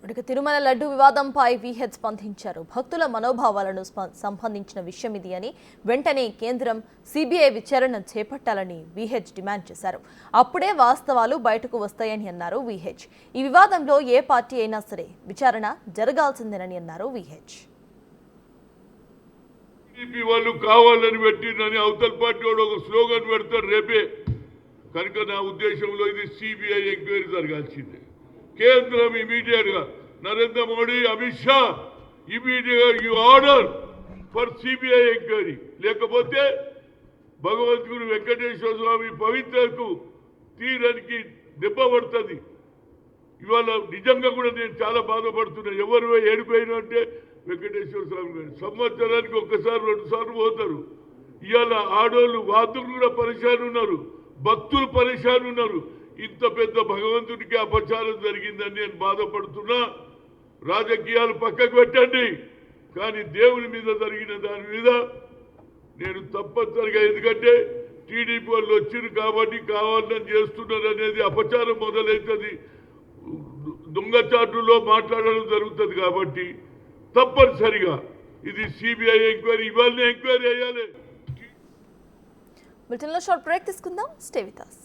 ఇక తిరుమల లడ్డు వివాదంపై విహెచ్ స్పందించారు. భక్తుల మనోభావాలను సంబంధించిన విషయం ఇది అని వెంటనే కేంద్రం సిబిఐ విచారణ చేపట్టాలని విహెచ్ డిమాండ్ చేశారు. అప్పుడే వాస్తవాలు బయటకు వస్తాయని అన్నారు విహెచ్. ఈ వివాదంలో ఏ పార్టీ అయినా సరే విచారణ జరగాల్సిందేనని అన్నారు విహెచ్. వాళ్ళు కావాలని పెట్టిందని అవతల పార్టీ వాడు ఒక స్లోగన్ పెడతారు రేపే. కనుక నా ఉద్దేశంలో ఇది సిబిఐ ఎంక్వైరీ జరగాల్సిందే. కేంద్రం ఇమీడియట్ గా Narendra Modi, Amit Shah immediate you order for CBI enquiry. లేకపోతే భగవంతుడు వెంకటేశ్వర స్వామి పవిత్రకు తీరానికి దెబ్బ పడుతుంది. ఇవాళ నిజంగా కూడా నేను చాలా బాధపడుతున్నా. ఎవరు ఏడిపోయినా అంటే వెంకటేశ్వర స్వామి గారు సంవత్సరానికి ఒక్కసారి 2 సార్లు పోతారు. ఇవాళ ఆడోళ్ళు వాదులు కూడా పరిశాన్ ఉన్నారు, భక్తులు పరిశాన్ ఉన్నారు. ఇంత పెద్ద భగవంతుడికి అపచారం జరిగిందని నేను బాధపడుతున్నా. రాజకీయాలు పక్కకు పెట్టండి, కానీ దేవుని మీద జరిగిన దాని మీద నేను తప్పనిసరిగా, ఎందుకంటే టీడీపీ వాళ్ళు వచ్చిరు కాబట్టి కావాలని చేస్తున్నారు అనేది అపచారం మొదలవుతుంది, దొంగచాటులో మాట్లాడడం జరుగుతుంది. కాబట్టి తప్పనిసరిగా ఇది సిబిఐ ఎంక్వైరీ ఇవాళ ఎంక్వైరీ చేయాలి. బులెటిన్లో షార్ట్ బ్రేక్ తీసుకుందాం. Stay with us.